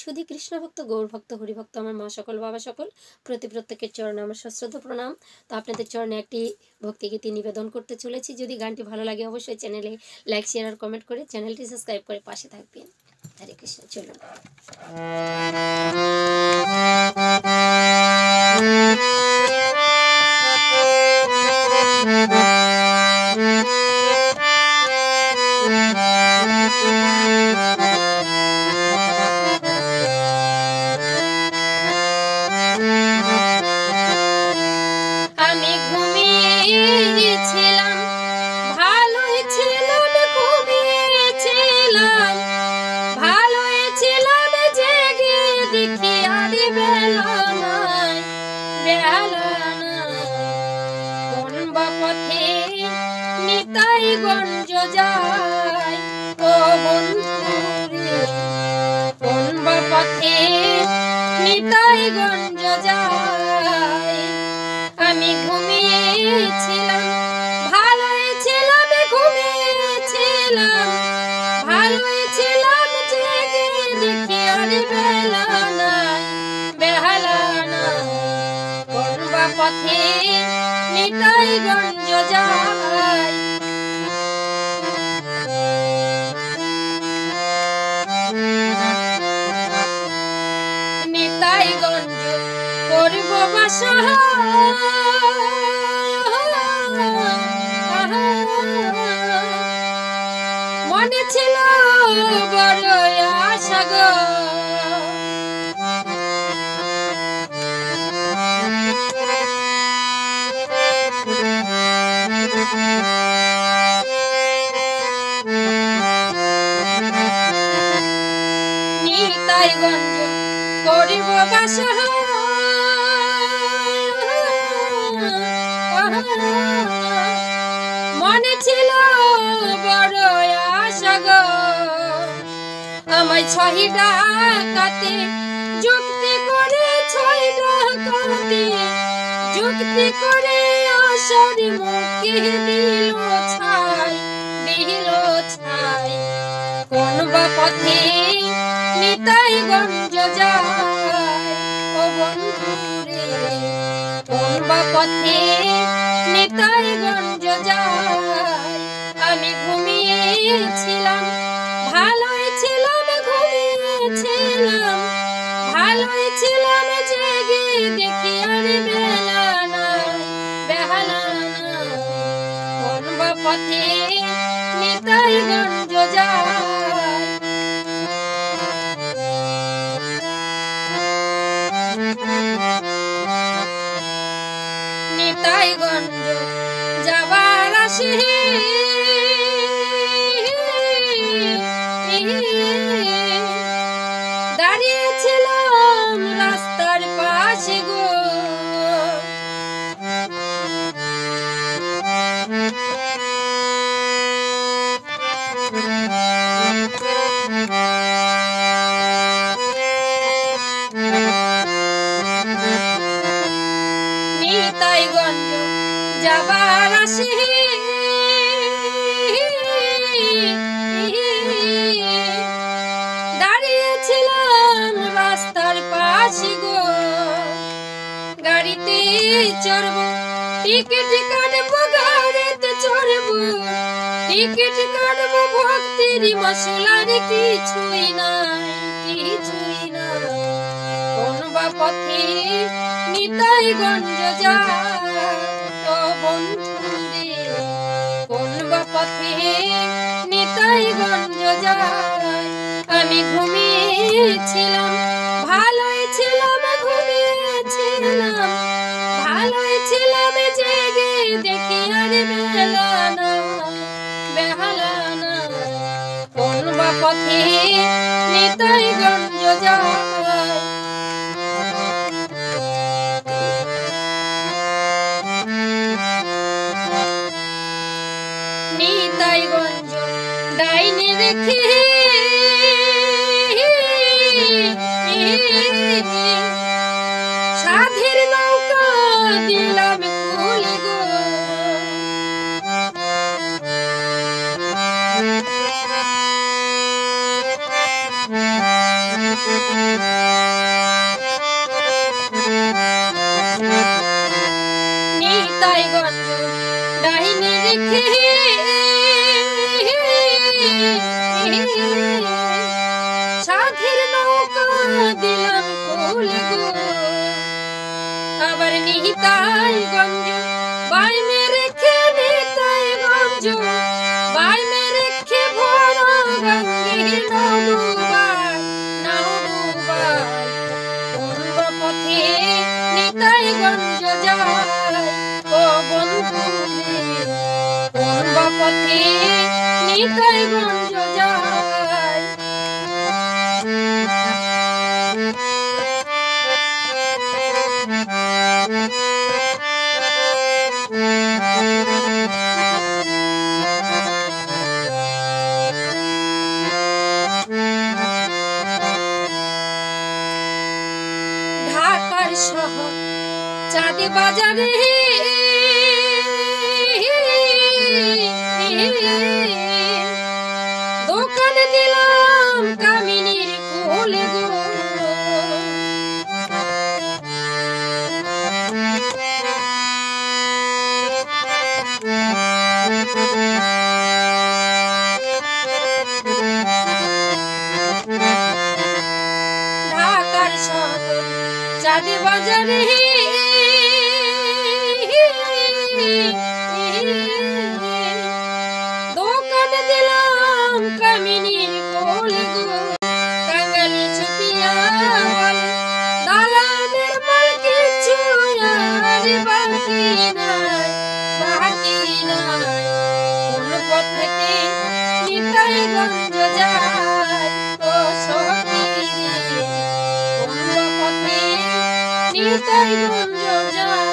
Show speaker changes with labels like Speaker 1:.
Speaker 1: সুধী কৃষ্ণ ভক্ত, গৌর ভক্ত, হরি ভক্ত, আমার মা সকল, বাবা সকল, প্রত্যেকের চরণে আমার সশ্রদ্ধ প্রণাম। তো আপনাদের চরণে একটি ভক্তিগীতি নিবেদন করতে চলেছি। যদি গানটি ভালো লাগে অবশ্যই চ্যানেলে লাইক, শেয়ার আর কমেন্ট করে চ্যানেলটি সাবস্ক্রাইব করে পাশে থাকবেন। হরে কৃষ্ণ। চলুন। আমি ঘুমিয়েছিলাম, ভালোই ছিলাম, ঘুমিয়েছিলাম, ভালোই ছিলাম, জেগে দেখি আর বেলা নাই, বেলা নাই। কোন বা পথে নিতাই গঞ্জ যায়, ও বন্ধুরে, কোন বা পথে নিতাই গঞ্জ যায়। আমি ঘুমিয়েছিলাম, ভালোই ছিলাম, ঘুমিয়েছিলাম, ভালোই ছিলাম, জেগে দেখি আর বেলা নাই, বেলা নাই। কোন বা পথে নিতাই গঞ্জ যায়। নিতাই গঞ্জ করব বাসা, মনে ছিল বড় আশা গো, নিতাই গঞ্জ করিব বাসা, মনে ছিল বড় আশা গো। আমায় ছয় ডাকাতে যুক্তি করে, ছয় ডাকাতে যুক্তি করে আশার মুখে দিল ছাই, দিল ছাই। কোন বা পথে নিতাই গঞ্জ যায়, ও বন্ধুরে, কোন বা পথে নিতাই গঞ্জ যায়। আমি ঘুমিয়েছিলাম, ভালোই ছিলাম, ঘুমিয়েছিলাম, ভালোই ছিলাম, জেগে দেখি আর বেলা নাই, বেলা নাই। কোন বা পথে নিতাই গঞ্জ যায়। নিতাই গঞ্জ যাবার আসে, দাঁড়িয়েছিলাম রাস্তার পাশে গো, নিতাই গঞ্জ যাবার আসে, দাঁড়িয়েছিলাম রাস্তার পাশে গো। গাড়িতে চড়বো, টিকিট কাটবো, গাড়িতে চড়বো, টিকিট কাটবো, ভক্তির মশলার কিছুই নাই, কিছুই নাই। কোন বা পথে নিতাই গঞ্জ যায়, ও বন্ধুরে, কোন বা পথে নিতাই গঞ্জ যায়। আমি ঘুমিয়েছিলাম, ভালোই ছিলাম, ঘুমিয়েছিলাম, ভালোই ছিলাম, জেগে দেখি আর বেলা নাই, বেলা নাই। কোন বা পথে নিতাই গঞ্জ যায়। নিতাই গঞ্জ ডাইনে রেখে, সাধের নৌকা দিলাম খুলে গো, নিতাইগঞ্জ ডাইনে রেখে সাধের নৌকা দিলাম কোলে গো। আবার নিতাইগঞ্জ বাইমে রেখে নিতাইগঞ্জ বাইমে রেখে ভরা গঙ্গে নৌডুবাই নৌডুবাই পূর্ব পথে নিতাইগঞ্জ যায় ও বন্ধু রে পূর্ব পথে নিতাইগঞ্জ যায়। ঢাকার শহর চাঁদে বাজারে দোকান দিলাম কামিনীর কোলে গো। ঢাকার শহর চাঁদে বাজারে দোকান দিলাম কামিনীর কোলে গো। কাঙালি চুপিয়া বলে দালানের মাল কিছু আর বাকি নাই বাকি নাই। কোন পথে নিতাইগঞ্জ যায় ও সখী রে কোন পথে নিতাইগঞ্জ যায়।